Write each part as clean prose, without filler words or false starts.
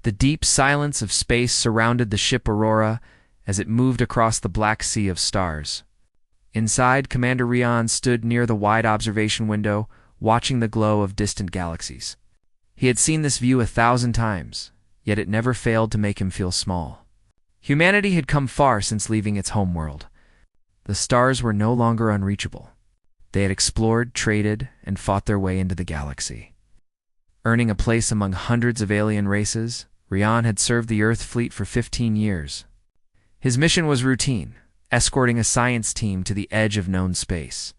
The deep silence of space surrounded the ship Aurora as it moved across the black sea of stars. Inside, Commander Rian stood near the wide observation window, watching the glow of distant galaxies. He had seen this view 1,000 times, yet it never failed to make him feel small. Humanity had come far since leaving its homeworld. The stars were no longer unreachable. They had explored, traded, and fought their way into the galaxy. Earning a place among hundreds of alien races, Rian had served the Earth fleet for 15 years. His mission was routine, escorting a science team to the edge of known space.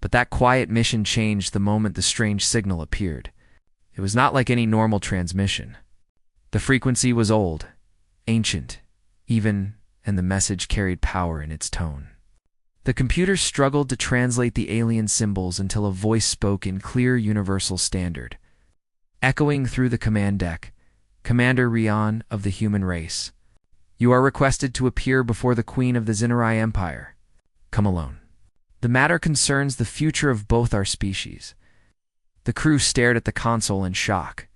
But that quiet mission changed the moment the strange signal appeared. It was not like any normal transmission. The frequency was old, ancient, even, and the message carried power in its tone. The computer struggled to translate the alien symbols until a voice spoke in clear universal standard. Echoing through the command deck, "Commander Rian of the human race. You are requested to appear before the Queen of the Zinari Empire. Come alone. The matter concerns the future of both our species." The crew stared at the console in shock.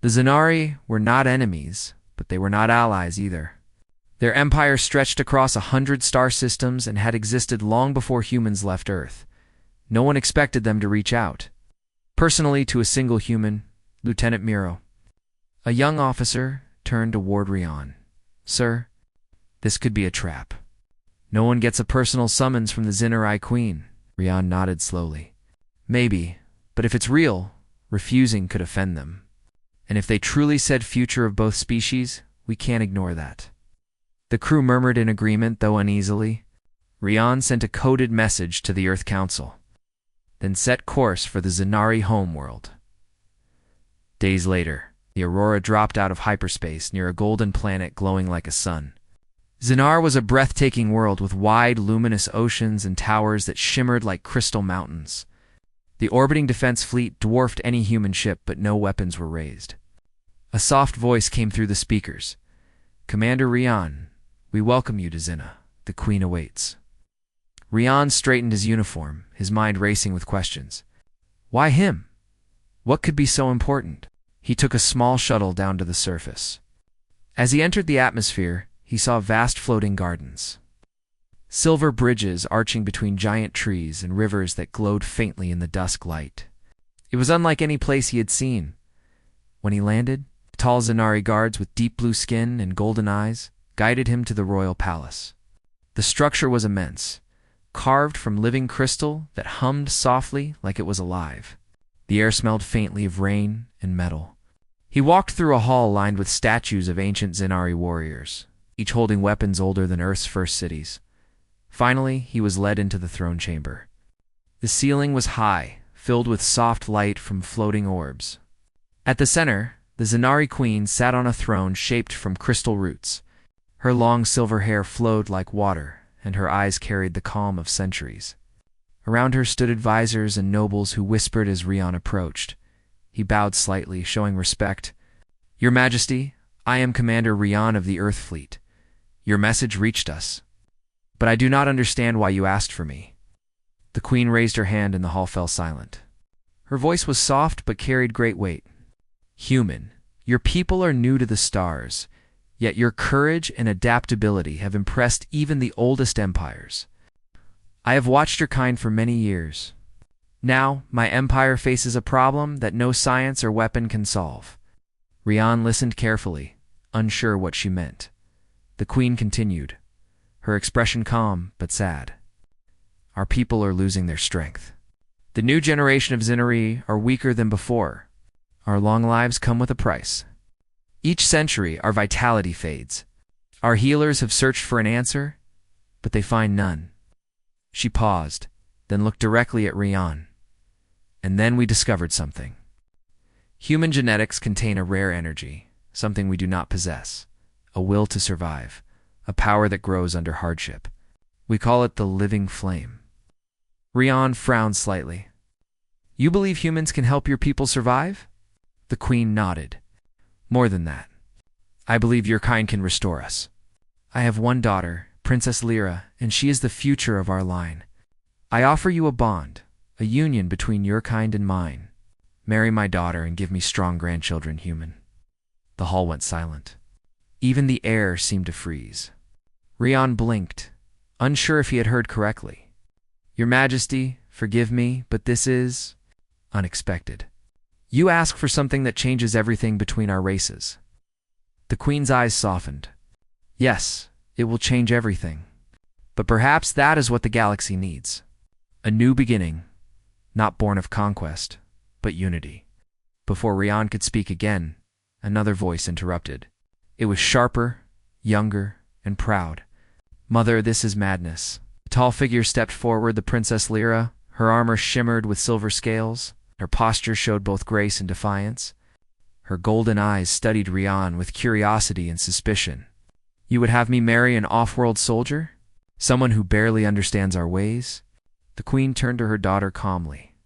The Zinari were not enemies, but they were not allies either. Their empire stretched across 100 star systems and had existed long before humans left Earth. No one expected them to reach out. Personally, to a single human, Lieutenant Miro. A young officer turned toward Rian. "Sir, this could be a trap. No one gets a personal summons from the Zinari Queen." Rian nodded slowly. "Maybe, but if it's real, refusing could offend them. And if they truly said future of both species, we can't ignore that." The crew murmured in agreement, though uneasily. Rian sent a coded message to the Earth Council, then set course for the Zinari homeworld. Days later, the Aurora dropped out of hyperspace near a golden planet glowing like a sun. Zinar was a breathtaking world with wide, luminous oceans and towers that shimmered like crystal mountains. The orbiting defense fleet dwarfed any human ship, but no weapons were raised. A soft voice came through the speakers. "Commander Rian, we welcome you to Zina. The Queen awaits." Rian straightened his uniform, his mind racing with questions. Why him? What could be so important? He took a small shuttle down to the surface. As he entered the atmosphere, he saw vast floating gardens. Silver bridges arching between giant trees and rivers that glowed faintly in the dusk light. It was unlike any place he had seen. When he landed, tall Zinari guards with deep blue skin and golden eyes guided him to the royal palace. The structure was immense, carved from living crystal that hummed softly like it was alive. The air smelled faintly of rain and metal. He walked through a hall lined with statues of ancient Zinari warriors, each holding weapons older than Earth's first cities. Finally, he was led into the throne chamber. The ceiling was high, filled with soft light from floating orbs. At the center, the Zinari queen sat on a throne shaped from crystal roots. Her long silver hair flowed like water, and her eyes carried the calm of centuries. Around her stood advisors and nobles who whispered as Rian approached. He bowed slightly, showing respect. "Your Majesty, I am Commander Rian of the Earth Fleet. Your message reached us. But I do not understand why you asked for me." The queen raised her hand and the hall fell silent. Her voice was soft but carried great weight. "Human, your people are new to the stars, yet your courage and adaptability have impressed even the oldest empires. I have watched your kind for many years. Now, my empire faces a problem that no science or weapon can solve." Rian listened carefully, unsure what she meant. The queen continued, her expression calm but sad. "Our people are losing their strength. The new generation of Zinari are weaker than before. Our long lives come with a price. Each century, our vitality fades. Our healers have searched for an answer, but they find none." She paused, then looked directly at Rian. "And then we discovered something. Human genetics contain a rare energy, something we do not possess, a will to survive, a power that grows under hardship. We call it the living flame." Rian frowned slightly. "You believe humans can help your people survive?" The queen nodded. "More than that. I believe your kind can restore us. I have one daughter, Princess Lyra, and she is the future of our line. I offer you a bond, a union between your kind and mine. Marry my daughter and give me strong grandchildren, human." The hall went silent. Even the air seemed to freeze. Rian blinked, unsure if he had heard correctly. "Your Majesty, forgive me, but this is unexpected. You ask for something that changes everything between our races." The Queen's eyes softened. "Yes, it will change everything. But perhaps that is what the galaxy needs. A new beginning, not born of conquest, but unity." Before Rian could speak again, another voice interrupted. It was sharper, younger, and proud. "Mother, this is madness." A tall figure stepped forward, the Princess Lyra. Her armor shimmered with silver scales. Her posture showed both grace and defiance. Her golden eyes studied Rian with curiosity and suspicion. "You would have me marry an off-world soldier? Someone who barely understands our ways?" The Queen turned to her daughter calmly.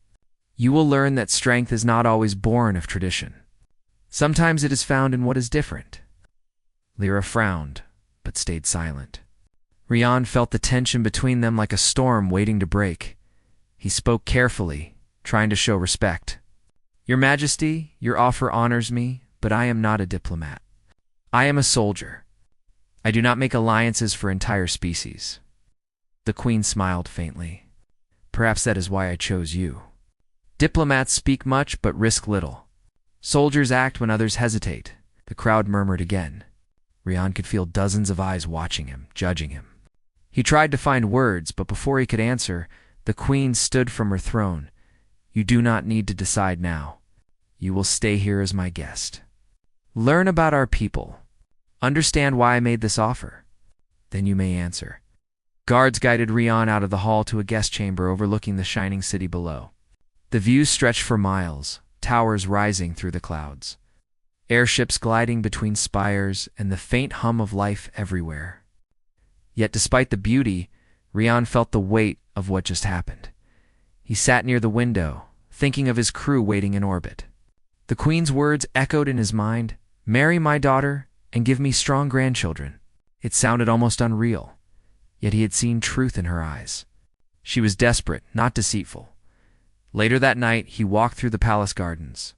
"You will learn that strength is not always born of tradition. Sometimes it is found in what is different." Lyra frowned, but stayed silent. Rian felt the tension between them like a storm waiting to break. He spoke carefully, trying to show respect. "Your Majesty, your offer honors me, but I am not a diplomat. I am a soldier. I do not make alliances for entire species." The Queen smiled faintly. "Perhaps that is why I chose you. Diplomats speak much but risk little. Soldiers act when others hesitate." The crowd murmured again. Rian could feel dozens of eyes watching him, judging him. He tried to find words, but before he could answer, the Queen stood from her throne. "You do not need to decide now. You will stay here as my guest. Learn about our people. Understand why I made this offer. Then you may answer." Guards guided Rian out of the hall to a guest chamber overlooking the shining city below. The view stretched for miles, towers rising through the clouds, airships gliding between spires, and the faint hum of life everywhere. Yet despite the beauty, Rian felt the weight of what just happened. He sat near the window, thinking of his crew waiting in orbit. The Queen's words echoed in his mind, "Marry my daughter and give me strong grandchildren." It sounded almost unreal, yet he had seen truth in her eyes. She was desperate, not deceitful. Later that night, he walked through the palace gardens.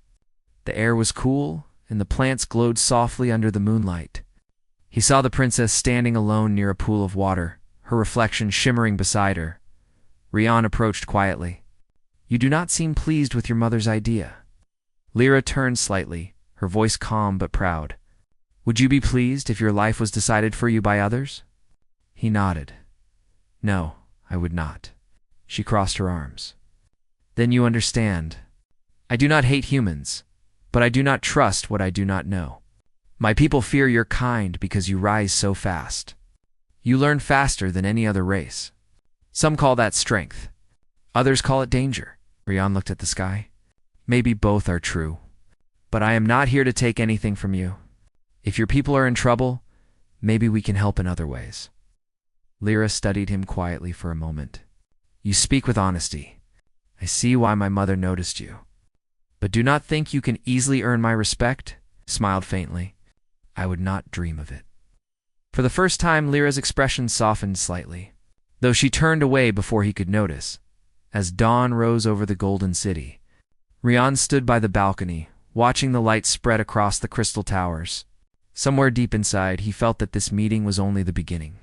The air was cool, and the plants glowed softly under the moonlight. He saw the princess standing alone near a pool of water, her reflection shimmering beside her. Rian approached quietly. "You do not seem pleased with your mother's idea." Lyra turned slightly, her voice calm but proud. "Would you be pleased if your life was decided for you by others?" He nodded. "No, I would not." She crossed her arms. "Then you understand. I do not hate humans, but I do not trust what I do not know. My people fear your kind because you rise so fast. You learn faster than any other race. Some call that strength. Others call it danger." Rian looked at the sky. "Maybe both are true. But I am not here to take anything from you. If your people are in trouble, maybe we can help in other ways." Lyra studied him quietly for a moment. "You speak with honesty. I see why my mother noticed you. But do not think you can easily earn my respect," smiled faintly. "I would not dream of it." For the first time, Lyra's expression softened slightly, though she turned away before he could notice. As dawn rose over the golden city, Rian stood by the balcony, watching the light spread across the crystal towers. Somewhere deep inside, he felt that this meeting was only the beginning.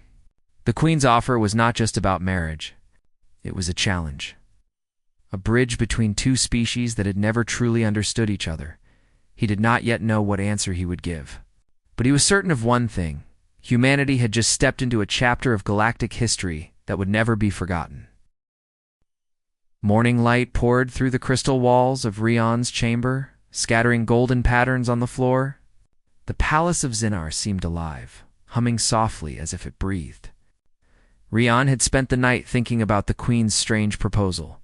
The Queen's offer was not just about marriage. It was a challenge. A bridge between two species that had never truly understood each other. He did not yet know what answer he would give. But he was certain of one thing. Humanity had just stepped into a chapter of galactic history that would never be forgotten. Morning light poured through the crystal walls of Rian's chamber, scattering golden patterns on the floor. The palace of Zinar seemed alive, humming softly as if it breathed. Rian had spent the night thinking about the Queen's strange proposal.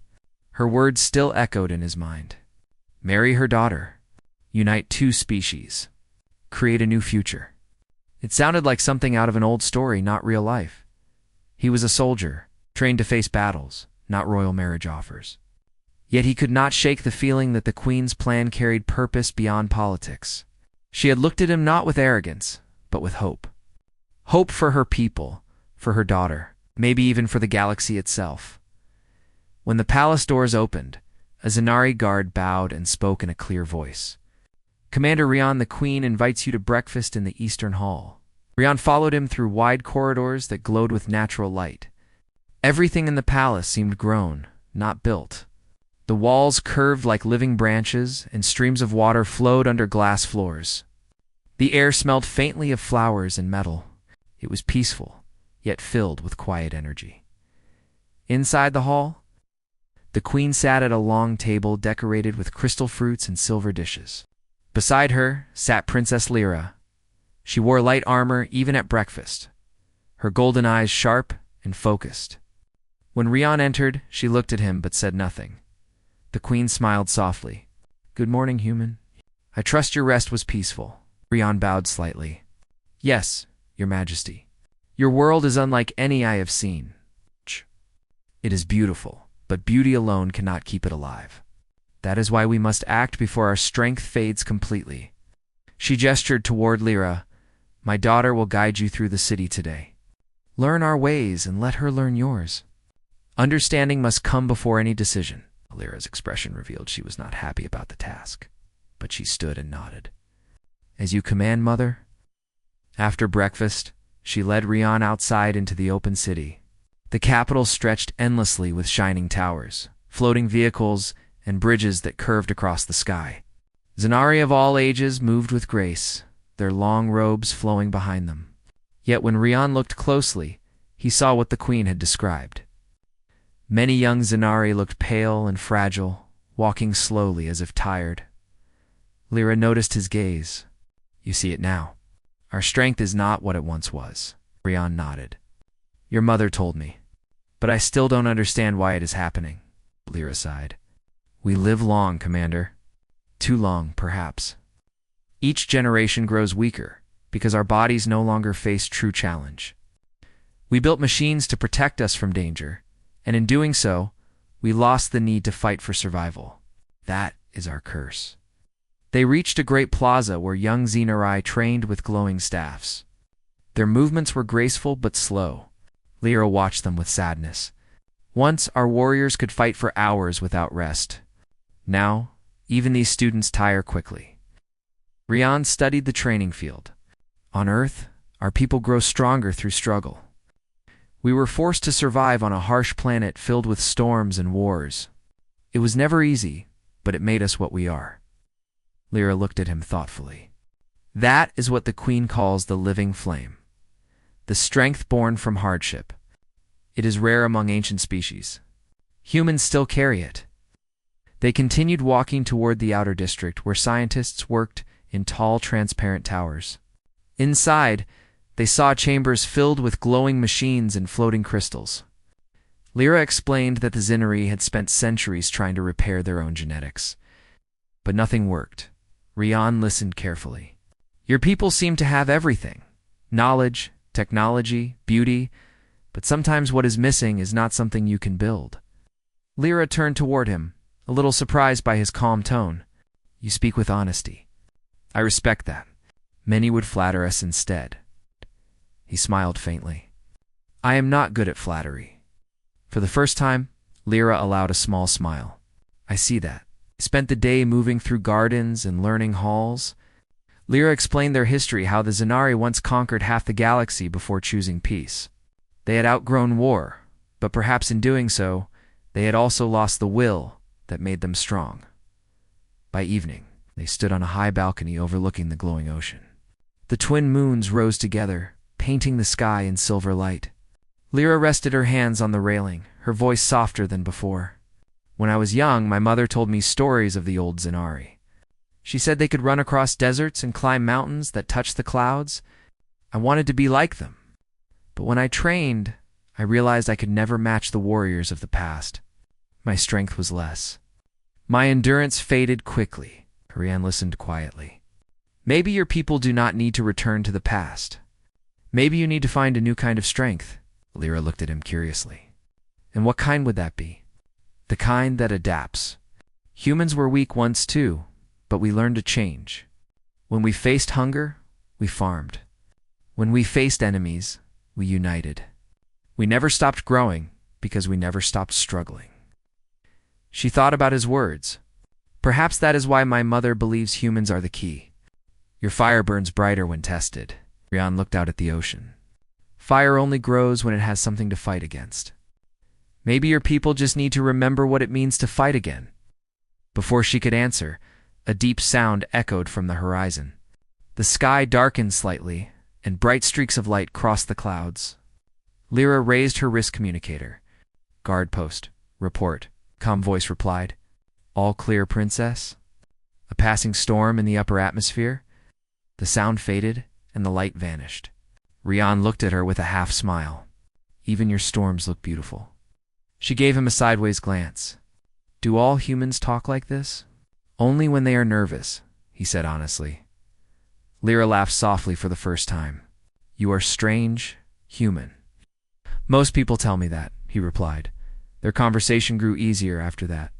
Her words still echoed in his mind. Marry her daughter. Unite two species. Create a new future. It sounded like something out of an old story, not real life. He was a soldier, trained to face battles, not royal marriage offers. Yet he could not shake the feeling that the Queen's plan carried purpose beyond politics. She had looked at him not with arrogance, but with hope. Hope for her people, for her daughter, maybe even for the galaxy itself. When the palace doors opened, a Zenari guard bowed and spoke in a clear voice. Commander Rian, the Queen invites you to breakfast in the Eastern Hall. Rian followed him through wide corridors that glowed with natural light. Everything in the palace seemed grown, not built. The walls curved like living branches, and streams of water flowed under glass floors. The air smelled faintly of flowers and metal. It was peaceful, yet filled with quiet energy. Inside the hall, the Queen sat at a long table decorated with crystal fruits and silver dishes. Beside her sat Princess Lyra. She wore light armor even at breakfast, her golden eyes sharp and focused. When Rian entered, she looked at him but said nothing. The Queen smiled softly. "Good morning, human. I trust your rest was peaceful." Rian bowed slightly. "Yes, Your Majesty. Your world is unlike any I have seen. It is beautiful, but beauty alone cannot keep it alive. That is why we must act before our strength fades completely." She gestured toward Lyra. "My daughter will guide you through the city today. Learn our ways and let her learn yours. Understanding must come before any decision." Lyra's expression revealed she was not happy about the task, but she stood and nodded. "As you command, Mother." After breakfast, she led Rian outside into the open city. The capital stretched endlessly with shining towers, floating vehicles, and bridges that curved across the sky. Zenari of all ages moved with grace, their long robes flowing behind them. Yet when Rian looked closely, he saw what the Queen had described. Many young Zenari looked pale and fragile, walking slowly as if tired. Lyra noticed his gaze. "You see it now. Our strength is not what it once was." Rian nodded. "Your mother told me, but I still don't understand why it is happening." Lyra sighed. "We live long, Commander. Too long, perhaps. Each generation grows weaker because our bodies no longer face true challenge. We built machines to protect us from danger, and in doing so, we lost the need to fight for survival. That is our curse." They reached a great plaza where young Zenari trained with glowing staffs. Their movements were graceful but slow. Lyra watched them with sadness. "Once, our warriors could fight for hours without rest. Now, even these students tire quickly." Rian studied the training field. "On Earth, our people grow stronger through struggle. We were forced to survive on a harsh planet filled with storms and wars. It was never easy, but it made us what we are." Lyra looked at him thoughtfully. "That is what the Queen calls the living flame. The strength born from hardship. It is rare among ancient species. Humans still carry it." They continued walking toward the outer district where scientists worked in tall, transparent towers. Inside, they saw chambers filled with glowing machines and floating crystals. Lyra explained that the Zenari had spent centuries trying to repair their own genetics. But nothing worked. Rian listened carefully. "Your people seem to have everything. Knowledge, technology, beauty, but sometimes what is missing is not something you can build." Lyra turned toward him, a little surprised by his calm tone. "You speak with honesty. I respect that. Many would flatter us instead." He smiled faintly. "I am not good at flattery." For the first time, Lyra allowed a small smile. "I see that. Spent the day moving through gardens and learning halls." Lyra explained their history, how the Zenari once conquered half the galaxy before choosing peace. They had outgrown war, but perhaps in doing so, they had also lost the will that made them strong. By evening, they stood on a high balcony overlooking the glowing ocean. The twin moons rose together, painting the sky in silver light. Lyra rested her hands on the railing, her voice softer than before. "When I was young, my mother told me stories of the old Zenari. She said they could run across deserts and climb mountains that touched the clouds. I wanted to be like them. But when I trained, I realized I could never match the warriors of the past. My strength was less. My endurance faded quickly." Rian listened quietly. "Maybe your people do not need to return to the past. Maybe you need to find a new kind of strength." Lyra looked at him curiously. "And what kind would that be?" "The kind that adapts. Humans were weak once too, but we learned to change. When we faced hunger, we farmed. When we faced enemies, we united. We never stopped growing because we never stopped struggling." She thought about his words. Perhaps that is why my mother believes humans are the key. Your fire burns brighter when tested. Rian looked out at the ocean. Fire only grows when it has something to fight against. Maybe your people just need to remember what it means to fight again. Before she could answer, a deep sound echoed from the horizon. The sky darkened slightly, and bright streaks of light crossed the clouds. Lyra raised her wrist communicator. Guard post. Report. Calm voice replied. All clear, princess? A passing storm in the upper atmosphere? The sound faded, and the light vanished. Rian looked at her with a half smile. Even your storms look beautiful. She gave him a sideways glance. Do all humans talk like this? Only when they are nervous, he said honestly. Lyra laughed softly for the first time. You are strange, human. Most people tell me that, he replied. Their conversation grew easier after that.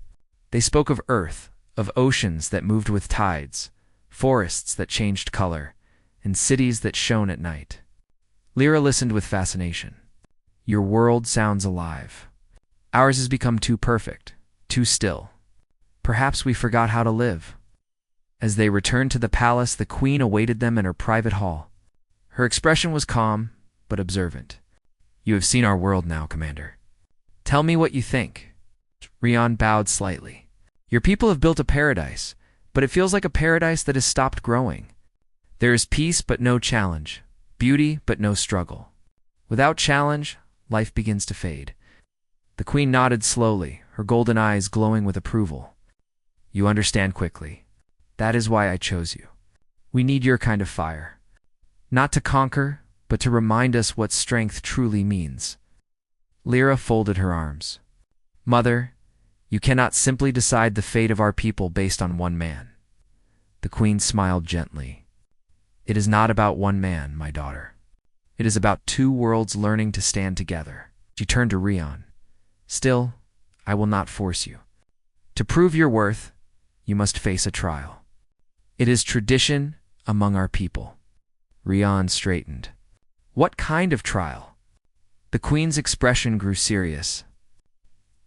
They spoke of Earth, of oceans that moved with tides, forests that changed color, and cities that shone at night. Lyra listened with fascination. Your world sounds alive. Ours has become too perfect, too still. Perhaps we forgot how to live. As they returned to the palace, the queen awaited them in her private hall. Her expression was calm, but observant. You have seen our world now, Commander. Tell me what you think. Rian bowed slightly. Your people have built a paradise, but it feels like a paradise that has stopped growing. There is peace but no challenge, beauty but no struggle. Without challenge, life begins to fade. The queen nodded slowly, her golden eyes glowing with approval. You understand quickly. That is why I chose you. We need your kind of fire. Not to conquer, but to remind us what strength truly means. Lyra folded her arms. Mother, you cannot simply decide the fate of our people based on one man. The queen smiled gently. It is not about one man, my daughter. It is about two worlds learning to stand together. She turned to Rian. Still, I will not force you. To prove your worth, you must face a trial. It is tradition among our people. Rian straightened. What kind of trial? The queen's expression grew serious.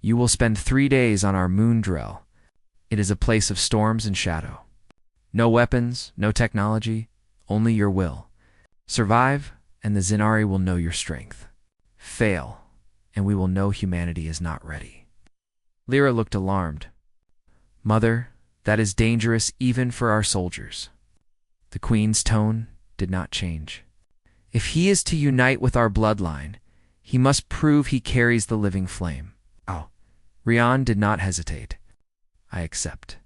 You will spend 3 days on our moon drill. It is a place of storms and shadow. No weapons, no technology, only your will. Survive, and the Zinari will know your strength. Fail, and we will know humanity is not ready. Lyra looked alarmed. Mother, that is dangerous even for our soldiers. The queen's tone did not change. If he is to unite with our bloodline, he must prove he carries the living flame. Oh, Rian did not hesitate. I accept.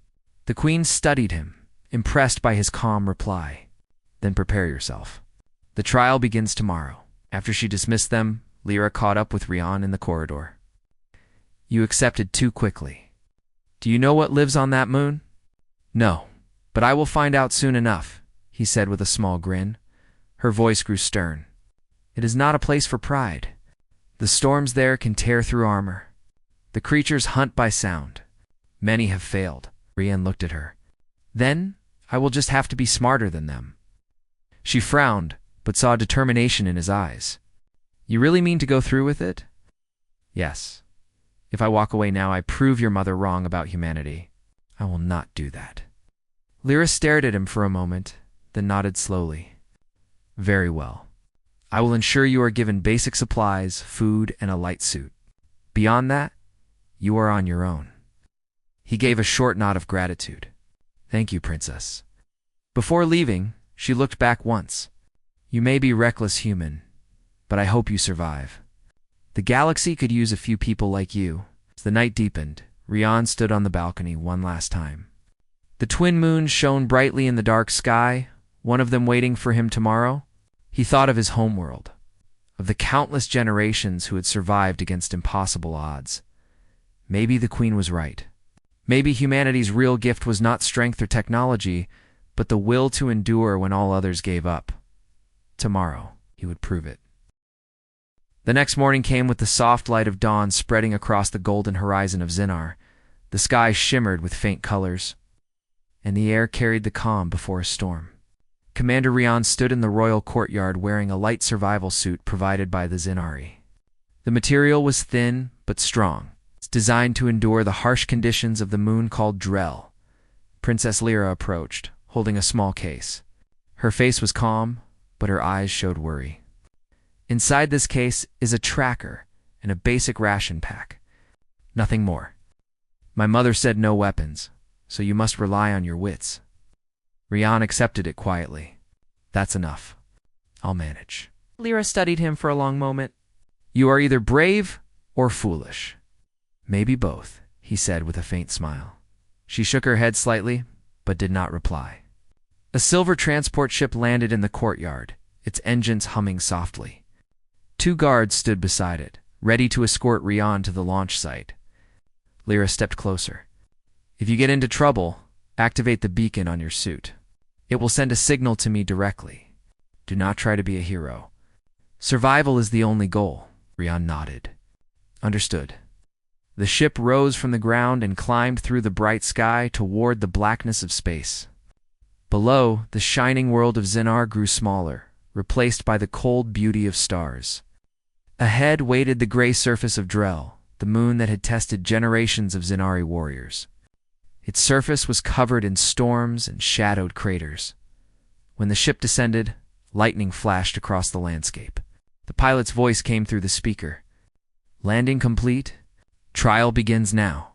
The queen studied him, impressed by his calm reply. Then prepare yourself. The trial begins tomorrow. After she dismissed them, Lyra caught up with Rian in the corridor. You accepted too quickly. Do you know what lives on that moon? No, but I will find out soon enough, he said with a small grin. Her voice grew stern. It is not a place for pride. The storms there can tear through armor. The creatures hunt by sound. Many have failed. Rian looked at her. Then, I will just have to be smarter than them. She frowned, but saw determination in his eyes. You really mean to go through with it? Yes. If I walk away now, I prove your mother wrong about humanity. I will not do that. Lyra stared at him for a moment, then nodded slowly. Very well. I will ensure you are given basic supplies, food, and a light suit. Beyond that, you are on your own. He gave a short nod of gratitude. Thank you, princess. Before leaving, she looked back once. You may be reckless human, but I hope you survive. The galaxy could use a few people like you. As the night deepened, Rian stood on the balcony one last time. The twin moons shone brightly in the dark sky, one of them waiting for him tomorrow. He thought of his homeworld, of the countless generations who had survived against impossible odds. Maybe the queen was right. Maybe humanity's real gift was not strength or technology, but the will to endure when all others gave up. Tomorrow, he would prove it. The next morning came with the soft light of dawn spreading across the golden horizon of Zinar. The sky shimmered with faint colors, and the air carried the calm before a storm. Commander Rian stood in the royal courtyard wearing a light survival suit provided by the Zinari. The material was thin but strong, designed to endure the harsh conditions of the moon called Drell. Princess Lyra approached, holding a small case. Her face was calm, but her eyes showed worry. Inside this case is a tracker and a basic ration pack. Nothing more. My mother said no weapons, so you must rely on your wits. Rian accepted it quietly. That's enough. I'll manage. Lyra studied him for a long moment. You are either brave or foolish. Maybe both, he said with a faint smile. She shook her head slightly, but did not reply. A silver transport ship landed in the courtyard, its engines humming softly. 2 guards stood beside it, ready to escort Rian to the launch site. Lyra stepped closer. If you get into trouble, activate the beacon on your suit. It will send a signal to me directly. Do not try to be a hero. Survival is the only goal. Rian nodded. Understood. The ship rose from the ground and climbed through the bright sky toward the blackness of space. Below, the shining world of Xenar grew smaller, replaced by the cold beauty of stars. Ahead waited the gray surface of Drell, the moon that had tested generations of Xenari warriors. Its surface was covered in storms and shadowed craters. When the ship descended, lightning flashed across the landscape. The pilot's voice came through the speaker. Landing complete. Trial begins now.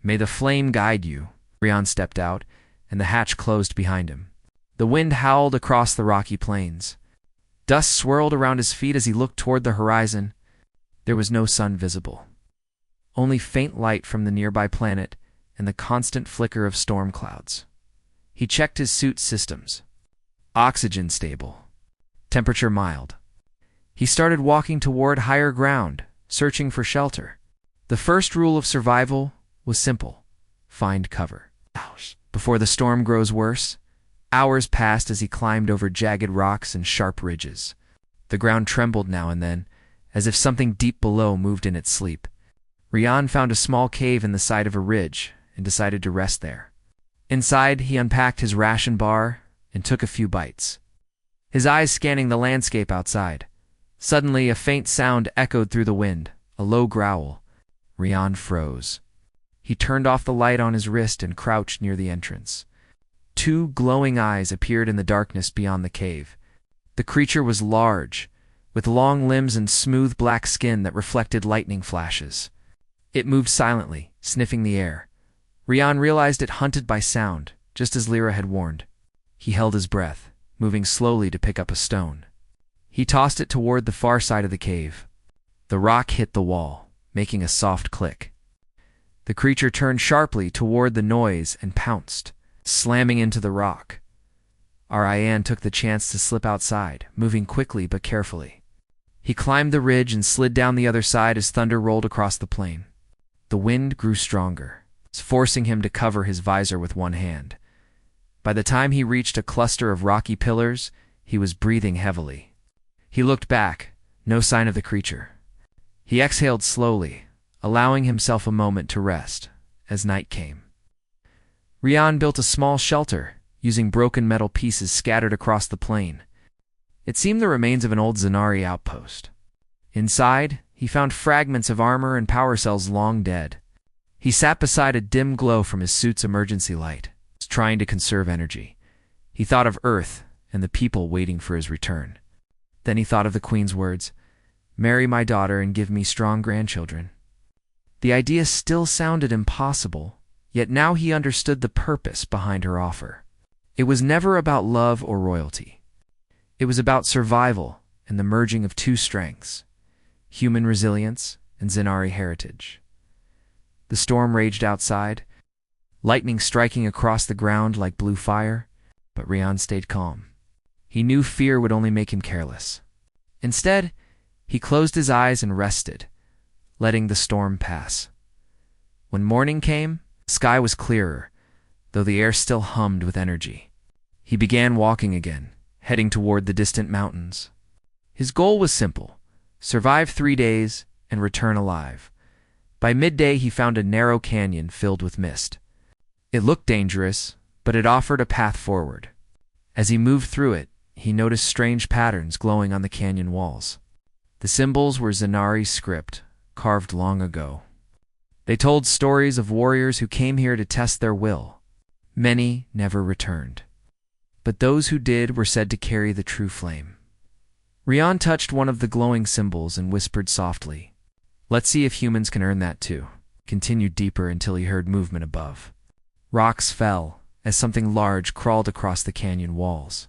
May the flame guide you. Rian stepped out, and the hatch closed behind him. The wind howled across the rocky plains. Dust swirled around his feet as he looked toward the horizon. There was no sun visible. Only faint light from the nearby planet and the constant flicker of storm clouds. He checked his suit systems. Oxygen stable. Temperature mild. He started walking toward higher ground, searching for shelter. The first rule of survival was simple. Find cover. Before the storm grows worse, hours passed as he climbed over jagged rocks and sharp ridges. The ground trembled now and then, as if something deep below moved in its sleep. Rian found a small cave in the side of a ridge and decided to rest there. Inside, he unpacked his ration bar and took a few bites. His eyes scanning the landscape outside. Suddenly, a faint sound echoed through the wind, a low growl. Rian froze. He turned off the light on his wrist and crouched near the entrance. 2 glowing eyes appeared in the darkness beyond the cave. The creature was large, with long limbs and smooth black skin that reflected lightning flashes. It moved silently, sniffing the air. Rian realized it hunted by sound, just as Lyra had warned. He held his breath, moving slowly to pick up a stone. He tossed it toward the far side of the cave. The rock hit the wall, making a soft click. The creature turned sharply toward the noise and pounced, slamming into the rock. Rian took the chance to slip outside, moving quickly but carefully. He climbed the ridge and slid down the other side as thunder rolled across the plain. The wind grew stronger, forcing him to cover his visor with one hand. By the time he reached a cluster of rocky pillars, he was breathing heavily. He looked back, no sign of the creature. He exhaled slowly, allowing himself a moment to rest, as night came. Rian built a small shelter, using broken metal pieces scattered across the plain. It seemed the remains of an old Xenari outpost. Inside, he found fragments of armor and power cells long dead. He sat beside a dim glow from his suit's emergency light, trying to conserve energy. He thought of Earth and the people waiting for his return. Then he thought of the Queen's words, "Marry my daughter and give me strong grandchildren." The idea still sounded impossible, yet now he understood the purpose behind her offer. It was never about love or royalty. It was about survival and the merging of 2 strengths, human resilience and Xenari heritage. The storm raged outside, lightning striking across the ground like blue fire, but Rian stayed calm. He knew fear would only make him careless. Instead, he closed his eyes and rested, letting the storm pass. When morning came, the sky was clearer, though the air still hummed with energy. He began walking again, heading toward the distant mountains. His goal was simple: survive 3 days and return alive. By midday, he found a narrow canyon filled with mist. It looked dangerous, but it offered a path forward. As he moved through it, he noticed strange patterns glowing on the canyon walls. The symbols were Xenari script, carved long ago. They told stories of warriors who came here to test their will. Many never returned, but those who did were said to carry the true flame. Rian touched one of the glowing symbols and whispered softly, "Let's see if humans can earn that too." Continued deeper until he heard movement above. Rocks fell as something large crawled across the canyon walls.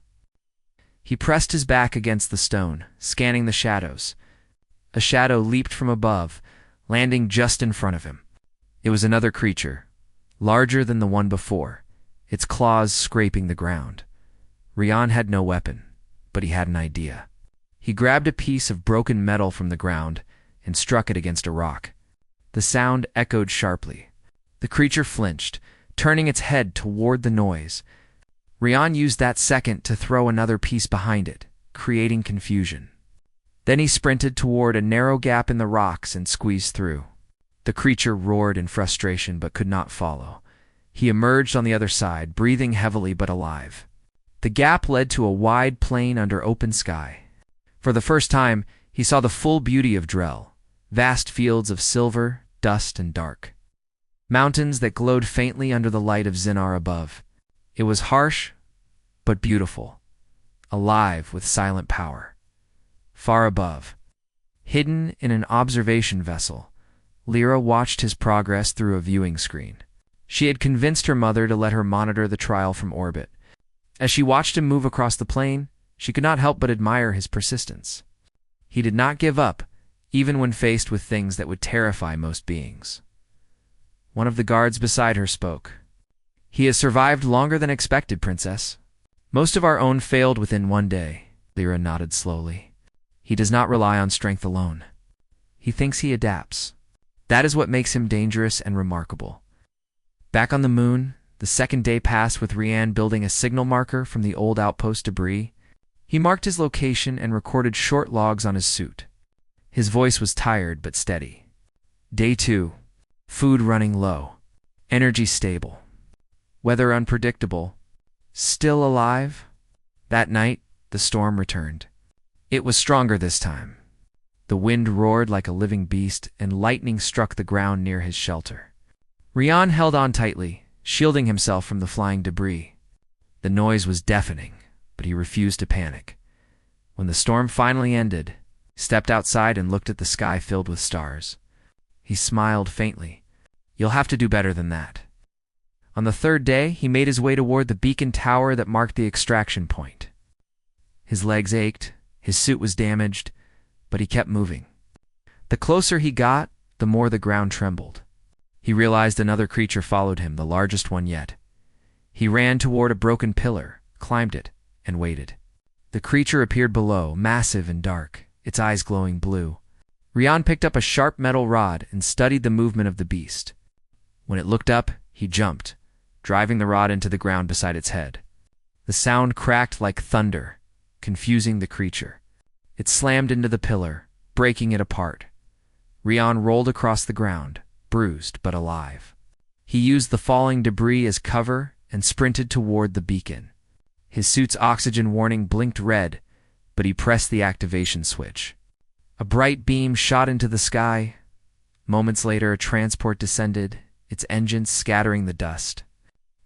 He pressed his back against the stone, scanning the shadows. A shadow leaped from above, landing just in front of him. It was another creature, larger than the one before, its claws scraping the ground. Rian had no weapon, but he had an idea. He grabbed a piece of broken metal from the ground and struck it against a rock. The sound echoed sharply. The creature flinched, turning its head toward the noise. Rian used that second to throw another piece behind it, creating confusion. Then he sprinted toward a narrow gap in the rocks and squeezed through. The creature roared in frustration but could not follow. He emerged on the other side, breathing heavily but alive. The gap led to a wide plain under open sky. For the first time, he saw the full beauty of Drell, vast fields of silver, dust, and dark. Mountains that glowed faintly under the light of Zinar above. It was harsh, but beautiful, alive with silent power. Far above, hidden in an observation vessel, Lyra watched his progress through a viewing screen. She had convinced her mother to let her monitor the trial from orbit. As she watched him move across the plain, she could not help but admire his persistence. He did not give up, even when faced with things that would terrify most beings. One of the guards beside her spoke. "He has survived longer than expected, Princess." "Most of our own failed within one day," Lyra nodded slowly. "He does not rely on strength alone. He thinks he adapts. That is what makes him dangerous and remarkable." Back on the moon, the second day passed with Rian building a signal marker from the old outpost debris. He marked his location and recorded short logs on his suit. His voice was tired but steady. Day 2. Food running low. Energy stable. Weather unpredictable. Still alive? That night, the storm returned. It was stronger this time. The wind roared like a living beast, and lightning struck the ground near his shelter. Rian held on tightly, shielding himself from the flying debris. The noise was deafening, but he refused to panic. When the storm finally ended, he stepped outside and looked at the sky filled with stars. He smiled faintly. "You'll have to do better than that." On the third day, he made his way toward the beacon tower that marked the extraction point. His legs ached, his suit was damaged, but he kept moving. The closer he got, the more the ground trembled. He realized another creature followed him, the largest one yet. He ran toward a broken pillar, climbed it, and waited. The creature appeared below, massive and dark, its eyes glowing blue. Rian picked up a sharp metal rod and studied the movement of the beast. When it looked up, he jumped, driving the rod into the ground beside its head. The sound cracked like thunder, confusing the creature. It slammed into the pillar, breaking it apart. Rian rolled across the ground, bruised but alive. He used the falling debris as cover and sprinted toward the beacon. His suit's oxygen warning blinked red, but he pressed the activation switch. A bright beam shot into the sky. Moments later, a transport descended, its engines scattering the dust.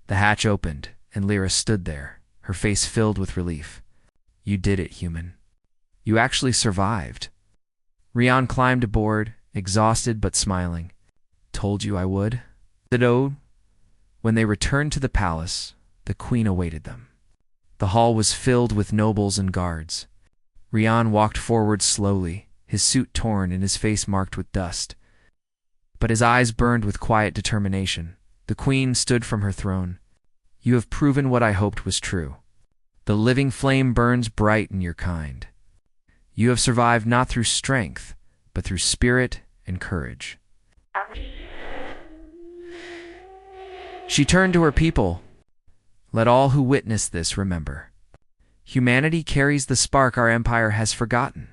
The hatch opened, and Lyra stood there, her face filled with relief. "You did it, human. You actually survived." Rian climbed aboard, exhausted but smiling. "Told you I would." When they returned to the palace, the queen awaited them. The hall was filled with nobles and guards. Rian walked forward slowly, his suit torn and his face marked with dust. But his eyes burned with quiet determination. The queen stood from her throne. "You have proven what I hoped was true. The living flame burns bright in your kind. You have survived not through strength, but through spirit and courage." She turned to her people. "Let all who witness this remember. Humanity carries the spark our empire has forgotten.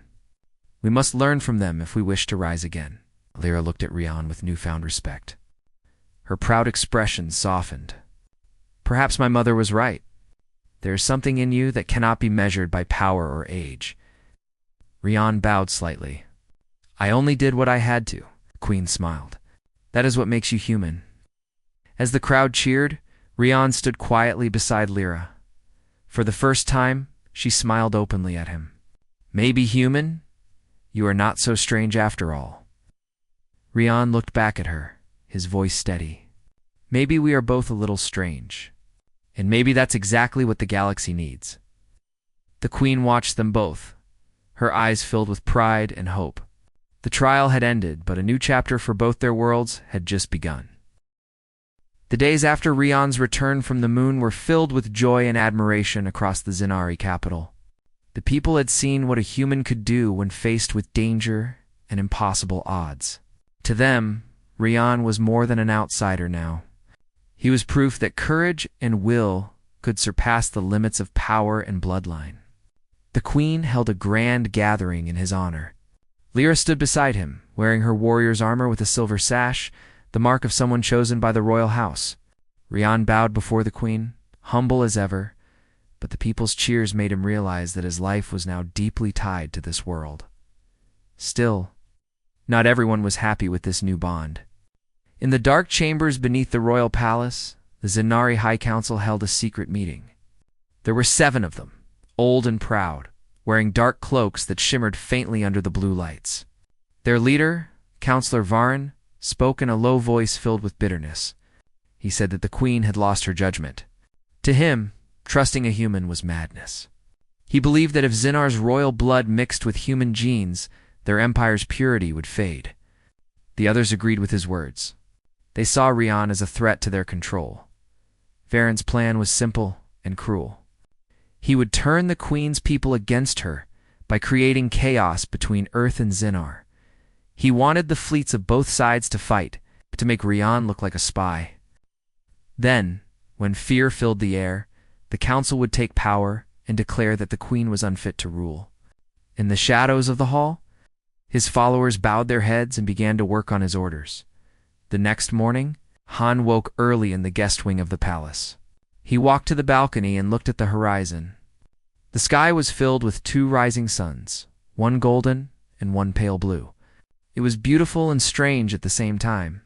We must learn from them if we wish to rise again." Lyra looked at Rian with newfound respect. Her proud expression softened. "Perhaps my mother was right. There is something in you that cannot be measured by power or age." Rian bowed slightly. "I only did what I had to," the queen smiled. "That is what makes you human." As the crowd cheered, Rian stood quietly beside Lyra. For the first time, she smiled openly at him. "Maybe human? You are not so strange after all." Rian looked back at her, his voice steady. "Maybe we are both a little strange. And maybe that's exactly what the galaxy needs." The Queen watched them both, her eyes filled with pride and hope. The trial had ended, but a new chapter for both their worlds had just begun. The days after Rian's return from the moon were filled with joy and admiration across the Zenari capital. The people had seen what a human could do when faced with danger and impossible odds. To them, Rian was more than an outsider now. He was proof that courage and will could surpass the limits of power and bloodline. The Queen held a grand gathering in his honor. Lyra stood beside him, wearing her warrior's armor with a silver sash, the mark of someone chosen by the royal house. Rian bowed before the Queen, humble as ever, but the people's cheers made him realize that his life was now deeply tied to this world. Still, not everyone was happy with this new bond. In the dark chambers beneath the royal palace, the Zenari High Council held a secret meeting. There were 7 of them, old and proud, wearing dark cloaks that shimmered faintly under the blue lights. Their leader, Counselor Varin, spoke in a low voice filled with bitterness. He said that the Queen had lost her judgment. To him, trusting a human was madness. He believed that if Zinar's royal blood mixed with human genes, their empire's purity would fade. The others agreed with his words. They saw Rian as a threat to their control. Varin's plan was simple and cruel. He would turn the Queen's people against her by creating chaos between Earth and Zinar. He wanted the fleets of both sides to fight, to make Rian look like a spy. Then, when fear filled the air, the council would take power and declare that the Queen was unfit to rule. In the shadows of the hall, his followers bowed their heads and began to work on his orders. The next morning, Han woke early in the guest wing of the palace. He walked to the balcony and looked at the horizon. The sky was filled with 2 rising suns, one golden and one pale blue. It was beautiful and strange at the same time.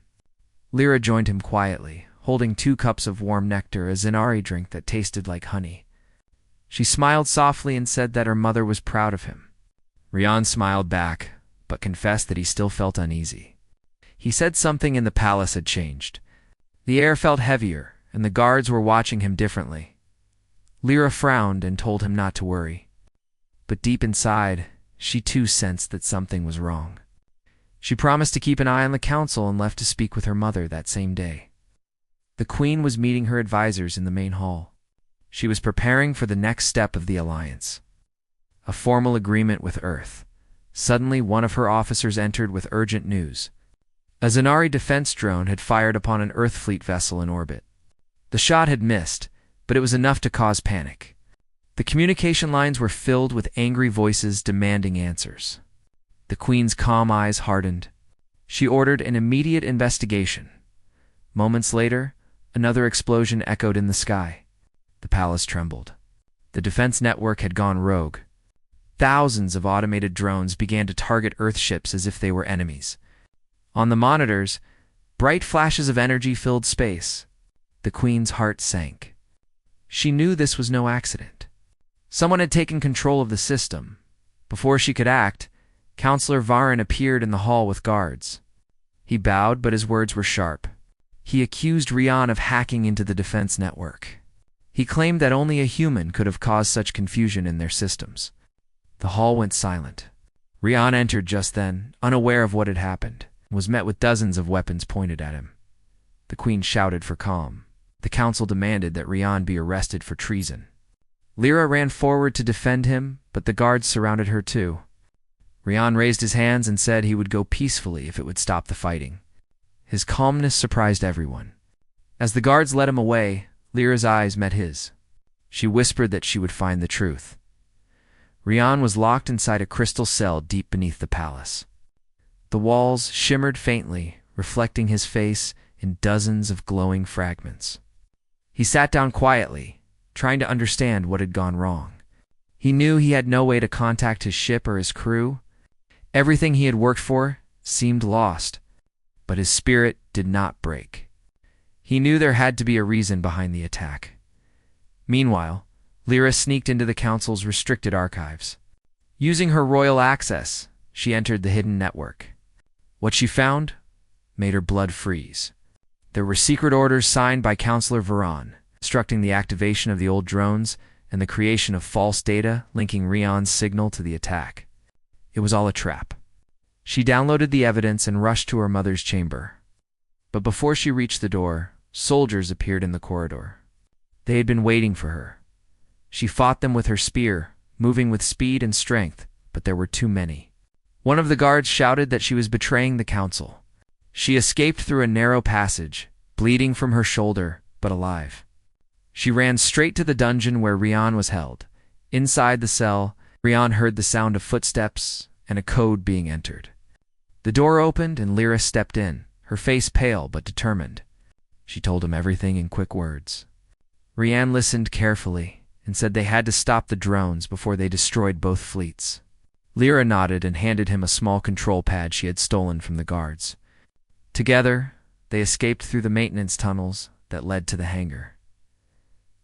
Lyra joined him quietly, holding 2 cups of warm nectar, a Zenari drink that tasted like honey. She smiled softly and said that her mother was proud of him. Rian smiled back, but confessed that he still felt uneasy. He said something in the palace had changed. The air felt heavier, and the guards were watching him differently. Lyra frowned and told him not to worry. But deep inside, she too sensed that something was wrong. She promised to keep an eye on the council and left to speak with her mother that same day. The Queen was meeting her advisors in the main hall. She was preparing for the next step of the alliance. A formal agreement with Earth. Suddenly, one of her officers entered with urgent news. A Zenari defense drone had fired upon an Earth fleet vessel in orbit. The shot had missed, but it was enough to cause panic. The communication lines were filled with angry voices demanding answers. The Queen's calm eyes hardened. She ordered an immediate investigation. Moments later, another explosion echoed in the sky. The palace trembled. The defense network had gone rogue. Thousands of automated drones began to target Earth ships as if they were enemies. On the monitors, bright flashes of energy filled space. The Queen's heart sank. She knew this was no accident. Someone had taken control of the system. Before she could act, Counselor Varin appeared in the hall with guards. He bowed, but his words were sharp. He accused Rian of hacking into the defense network. He claimed that only a human could have caused such confusion in their systems. The hall went silent. Rian entered just then, unaware of what had happened, and was met with dozens of weapons pointed at him. The Queen shouted for calm. The council demanded that Rian be arrested for treason. Lyra ran forward to defend him, but the guards surrounded her too. Rian raised his hands and said he would go peacefully if it would stop the fighting. His calmness surprised everyone. As the guards led him away, Lyra's eyes met his. She whispered that she would find the truth. Rian was locked inside a crystal cell deep beneath the palace. The walls shimmered faintly, reflecting his face in dozens of glowing fragments. He sat down quietly, trying to understand what had gone wrong. He knew he had no way to contact his ship or his crew. Everything he had worked for seemed lost, but his spirit did not break. He knew there had to be a reason behind the attack. Meanwhile, Lyra sneaked into the Council's restricted archives. Using her royal access, she entered the hidden network. What she found made her blood freeze. There were secret orders signed by Councillor Veron, instructing the activation of the old drones and the creation of false data linking Rion's signal to the attack. It was all a trap. She downloaded the evidence and rushed to her mother's chamber. But before she reached the door, soldiers appeared in the corridor. They had been waiting for her. She fought them with her spear, moving with speed and strength, but there were too many. One of the guards shouted that she was betraying the council. She escaped through a narrow passage, bleeding from her shoulder, but alive. She ran straight to the dungeon where Rion was held. Inside the cell, Rion heard the sound of footsteps and a code being entered. The door opened and Lyra stepped in, her face pale but determined. She told him everything in quick words. Rion listened carefully and said they had to stop the drones before they destroyed both fleets. Lyra nodded and handed him a small control pad she had stolen from the guards. Together, they escaped through the maintenance tunnels that led to the hangar.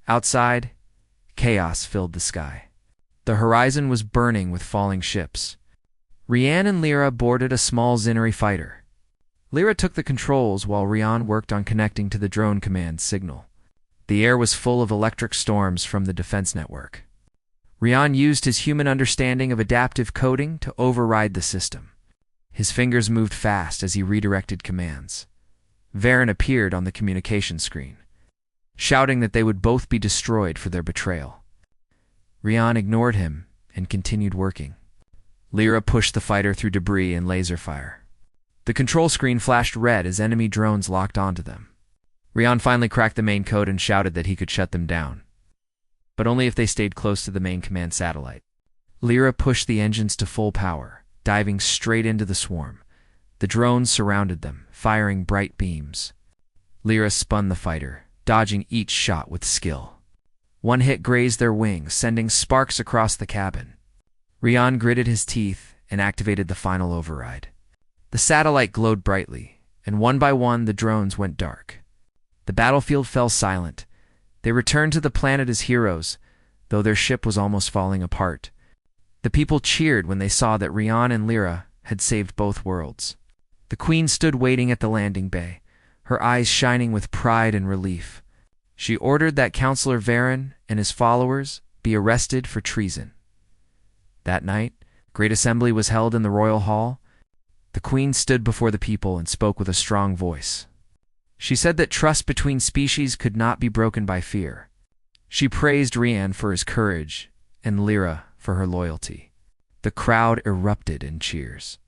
Outside, chaos filled the sky. The horizon was burning with falling ships. Rian and Lyra boarded a small Zinari fighter. Lyra took the controls while Rian worked on connecting to the drone command signal. The air was full of electric storms from the defense network. Rian used his human understanding of adaptive coding to override the system. His fingers moved fast as he redirected commands. Varen appeared on the communication screen, shouting that they would both be destroyed for their betrayal. Rian ignored him and continued working. Lyra pushed the fighter through debris and laser fire. The control screen flashed red as enemy drones locked onto them. Rian finally cracked the main code and shouted that he could shut them down, but only if they stayed close to the main command satellite. Lyra pushed the engines to full power, diving straight into the swarm. The drones surrounded them, firing bright beams. Lyra spun the fighter, dodging each shot with skill. One hit grazed their wings, sending sparks across the cabin. Rian gritted his teeth and activated the final override. The satellite glowed brightly, and one by one the drones went dark. The battlefield fell silent. They returned to the planet as heroes, though their ship was almost falling apart. The people cheered when they saw that Rian and Lyra had saved both worlds. The Queen stood waiting at the landing bay, her eyes shining with pride and relief. She ordered that Councillor Varen and his followers be arrested for treason. That night, Great Assembly was held in the Royal Hall. The Queen stood before the people and spoke with a strong voice. She said that trust between species could not be broken by fear. She praised Rian for his courage and Lyra for her loyalty. The crowd erupted in cheers.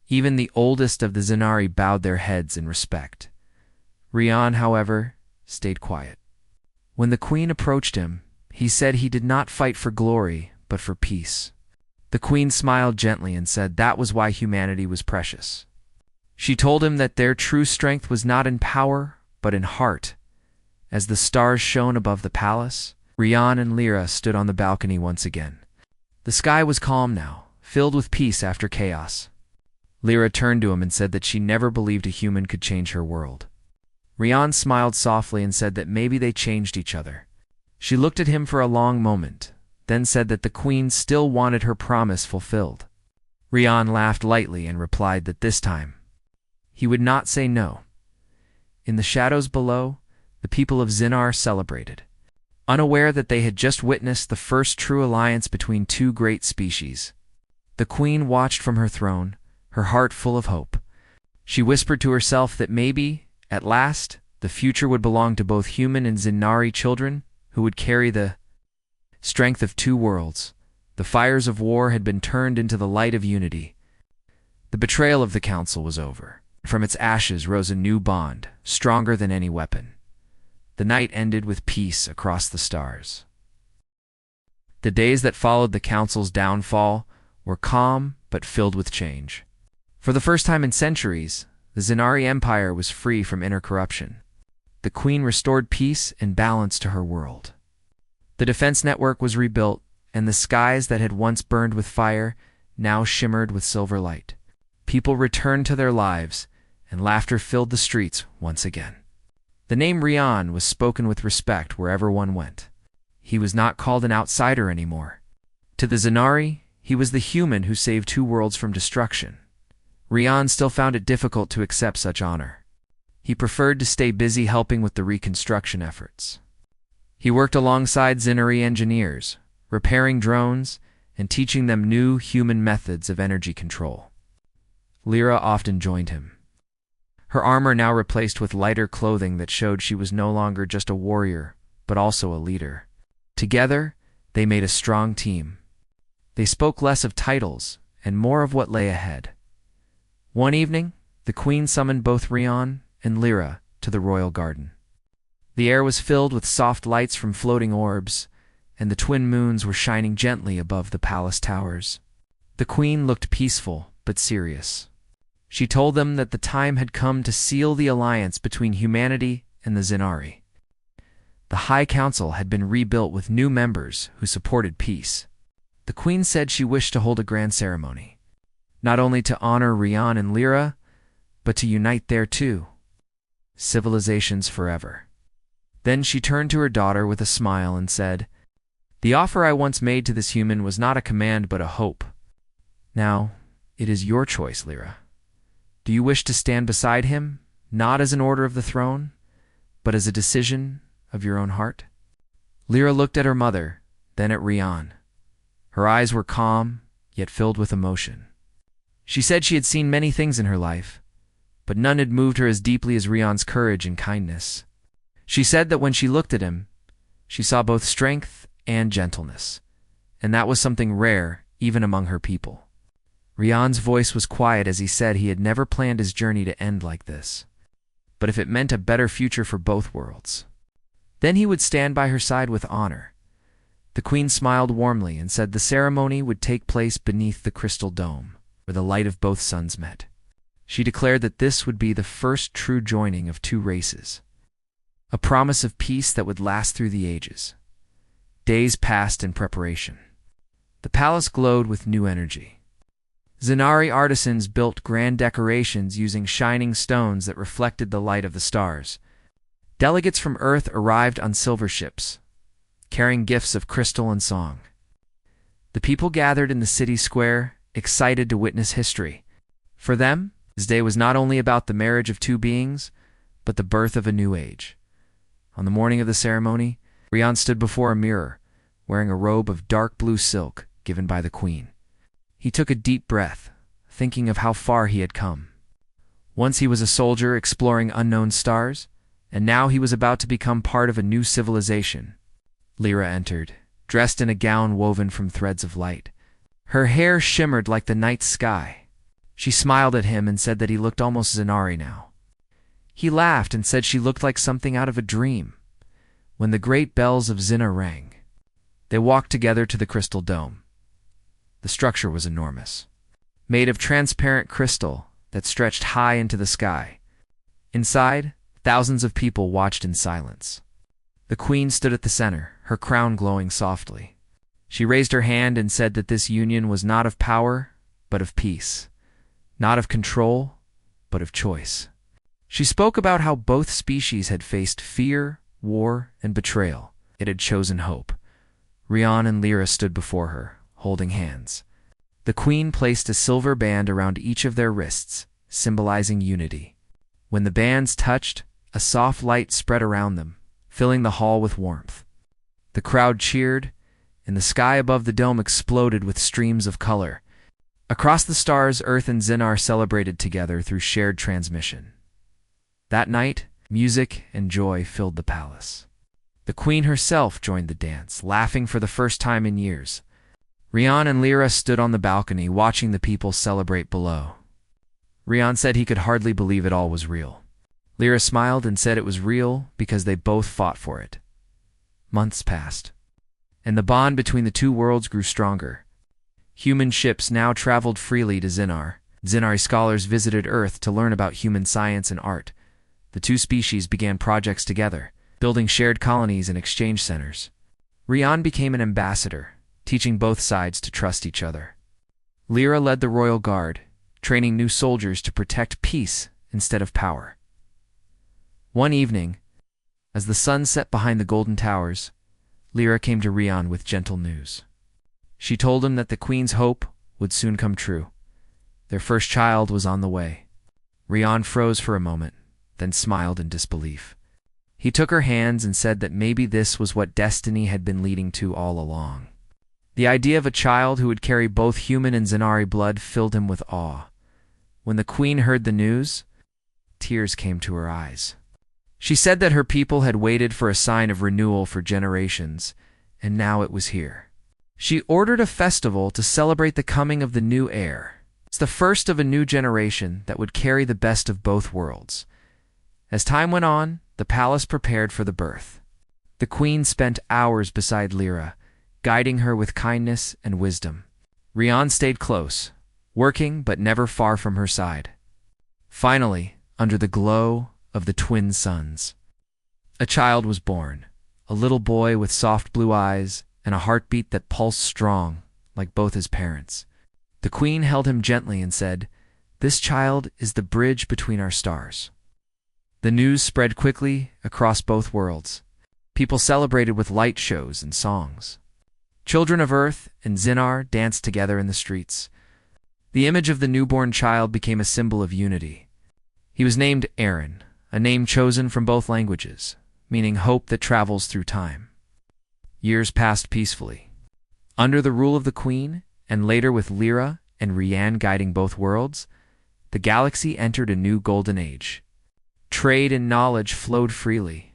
Even the oldest of the Zinari bowed their heads in respect. Rian, however, stayed quiet. When the Queen approached him, he said he did not fight for glory, but for peace. The Queen smiled gently and said that was why humanity was precious. She told him that their true strength was not in power, but in heart. As the stars shone above the palace, Rian and Lyra stood on the balcony once again. The sky was calm now, filled with peace after chaos. Lyra turned to him and said that she never believed a human could change her world. Rian smiled softly and said that maybe they changed each other. She looked at him for a long moment, then said that the Queen still wanted her promise fulfilled. Rian laughed lightly and replied that this time he would not say no. In the shadows below, the people of Zinar celebrated, unaware that they had just witnessed the first true alliance between two great species. The Queen watched from her throne, her heart full of hope. She whispered to herself that maybe, at last, the future would belong to both human and Zinari children who would carry the strength of two worlds. The fires of war had been turned into the light of unity. The betrayal of the council was over. From its ashes rose a new bond, stronger than any weapon. The night ended with peace across the stars. The days that followed the council's downfall were calm but filled with change. For the first time in centuries, the Zinari Empire was free from inner corruption. The Queen restored peace and balance to her world. The defense network was rebuilt, and the skies that had once burned with fire now shimmered with silver light. People returned to their lives, and laughter filled the streets once again. The name Rian was spoken with respect wherever one went. He was not called an outsider anymore. To the Scinari, he was the human who saved two worlds from destruction. Rian still found it difficult to accept such honor. He preferred to stay busy helping with the reconstruction efforts. He worked alongside Scinari engineers, repairing drones and teaching them new human methods of energy control. Lyra often joined him. Her armor now replaced with lighter clothing that showed she was no longer just a warrior, but also a leader. Together, they made a strong team. They spoke less of titles and more of what lay ahead. One evening, the queen summoned both Rian and Lyra to the royal garden. The air was filled with soft lights from floating orbs, and the twin moons were shining gently above the palace towers. The queen looked peaceful but serious. She told them that the time had come to seal the alliance between humanity and the Scinari. The High Council had been rebuilt with new members who supported peace. The queen said she wished to hold a grand ceremony, not only to honor Rian and Lyra, but to unite their two civilizations forever. Then she turned to her daughter with a smile and said, "The offer I once made to this human was not a command but a hope. Now, it is your choice, Lyra. Do you wish to stand beside him, not as an order of the throne, but as a decision of your own heart?" Lyra looked at her mother, then at Rian. Her eyes were calm, yet filled with emotion. She said she had seen many things in her life, but none had moved her as deeply as Rian's courage and kindness. She said that when she looked at him, she saw both strength and gentleness, and that was something rare even among her people. Rian's voice was quiet as he said he had never planned his journey to end like this, but if it meant a better future for both worlds, then he would stand by her side with honor. The queen smiled warmly and said the ceremony would take place beneath the crystal dome, where the light of both suns met. She declared that this would be the first true joining of two races, a promise of peace that would last through the ages. Days passed in preparation. The palace glowed with new energy. Scinari artisans built grand decorations using shining stones that reflected the light of the stars. Delegates from Earth arrived on silver ships, carrying gifts of crystal and song. The people gathered in the city square, excited to witness history. For them, this day was not only about the marriage of two beings, but the birth of a new age. On the morning of the ceremony, Rian stood before a mirror, wearing a robe of dark blue silk given by the queen. He took a deep breath, thinking of how far he had come. Once he was a soldier exploring unknown stars, and now he was about to become part of a new civilization. Lyra entered, dressed in a gown woven from threads of light. Her hair shimmered like the night sky. She smiled at him and said that he looked almost Scinari now. He laughed and said she looked like something out of a dream. When the great bells of Xina rang, they walked together to the crystal dome. The structure was enormous, made of transparent crystal that stretched high into the sky. Inside, thousands of people watched in silence. The queen stood at the center, her crown glowing softly. She raised her hand and said that this union was not of power, but of peace. Not of control, but of choice. She spoke about how both species had faced fear, war, and betrayal. It had chosen hope. Rian and Lyra stood before her, holding hands. The queen placed a silver band around each of their wrists, symbolizing unity. When the bands touched, a soft light spread around them, filling the hall with warmth. The crowd cheered, and the sky above the dome exploded with streams of color. Across the stars, Earth and Xenar celebrated together through shared transmission. That night, music and joy filled the palace. The queen herself joined the dance, laughing for the first time in years. Rian and Lyra stood on the balcony, watching the people celebrate below. Rian said he could hardly believe it all was real. Lyra smiled and said it was real because they both fought for it. Months passed, and the bond between the two worlds grew stronger. Human ships now traveled freely to Xenar. Xenari scholars visited Earth to learn about human science and art. The two species began projects together, building shared colonies and exchange centers. Rian became an ambassador, teaching both sides to trust each other. Lyra led the royal guard, training new soldiers to protect peace instead of power. One evening, As the sun set behind the golden towers, Lyra came to Rian with gentle news. She told him that the queen's hope would soon come true. Their first child was on the way. Rian froze for a moment, then smiled in disbelief. He took her hands and said that maybe this was what destiny had been leading to all along. The idea of a child who would carry both human and Zenari blood filled him with awe. When the queen heard the news, tears came to her eyes. She said that her people had waited for a sign of renewal for generations, and now it was here. She ordered a festival to celebrate the coming of the new heir. It's the first of a new generation that would carry the best of both worlds. As time went on, the palace prepared for the birth. The queen spent hours beside Lyra, guiding her with kindness and wisdom. Rian stayed close, working but never far from her side. Finally, under the glow of the twin suns, a child was born, a little boy with soft blue eyes and a heartbeat that pulsed strong, like both his parents. The queen held him gently and said, "This child is the bridge between our stars." The news spread quickly across both worlds. People celebrated with light shows and songs. Children of Earth and Zinar danced together in the streets. The image of the newborn child became a symbol of unity. He was named Aaron, a name chosen from both languages, meaning hope that travels through time. Years passed peacefully. Under the rule of the queen, and later with Lyra and Rian guiding both worlds, the galaxy entered a new golden age. Trade and knowledge flowed freely.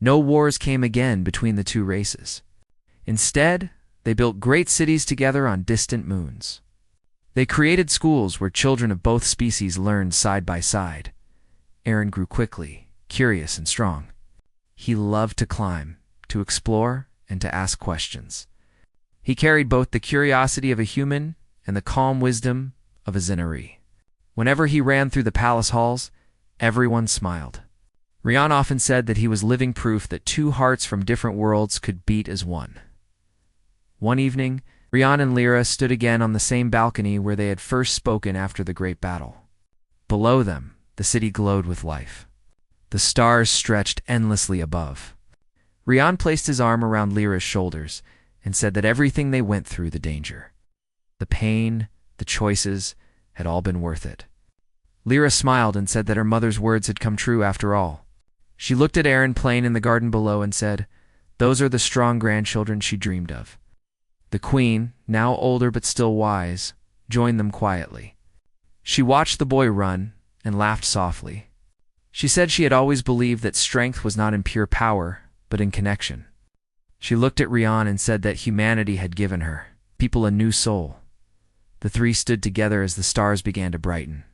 No wars came again between the two races. Instead, they built great cities together on distant moons. They created schools where children of both species learned side by side. Aaron grew quickly, curious and strong. He loved to climb, to explore, and to ask questions. He carried both the curiosity of a human and the calm wisdom of a Zenari. Whenever he ran through the palace halls, everyone smiled. Rian often said that he was living proof that two hearts from different worlds could beat as one. One evening, Rian and Lyra stood again on the same balcony where they had first spoken after the great battle. Below them, the city glowed with life. The stars stretched endlessly above. Rian placed his arm around Lyra's shoulders and said that everything they went through, the danger, the pain, the choices, had all been worth it. Lyra smiled and said that her mother's words had come true after all. She looked at Aaron playing in the garden below and said, "Those are the strong grandchildren she dreamed of." The queen, now older but still wise, joined them quietly. She watched the boy run and laughed softly. She said she had always believed that strength was not in pure power, but in connection. She looked at Rian and said that humanity had given her people a new soul. The three stood together as the stars began to brighten.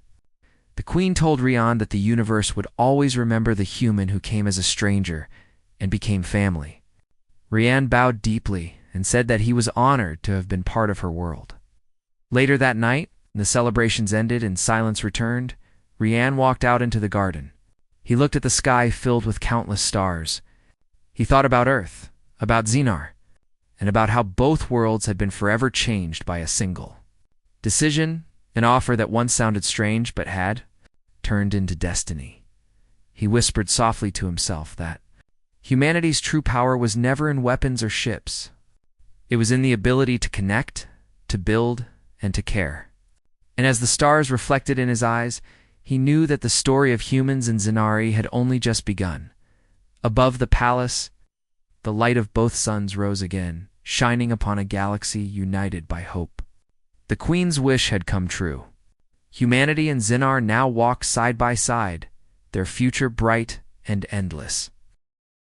The queen told Rian that the universe would always remember the human who came as a stranger and became family. Rian bowed deeply and said that he was honored to have been part of her world. Later that night, when the celebrations ended and silence returned, Rian walked out into the garden. He looked at the sky filled with countless stars. He thought about Earth, about Zinar, and about how both worlds had been forever changed by a single decision, an offer that once sounded strange but had turned into destiny. He whispered softly to himself that humanity's true power was never in weapons or ships. It was in the ability to connect, to build, and to care. And as the stars reflected in his eyes, he knew that the story of humans and Zenari had only just begun. Above the palace, the light of both suns rose again, shining upon a galaxy united by hope. The queen's wish had come true. Humanity and Zinar now walked side by side, their future bright and endless.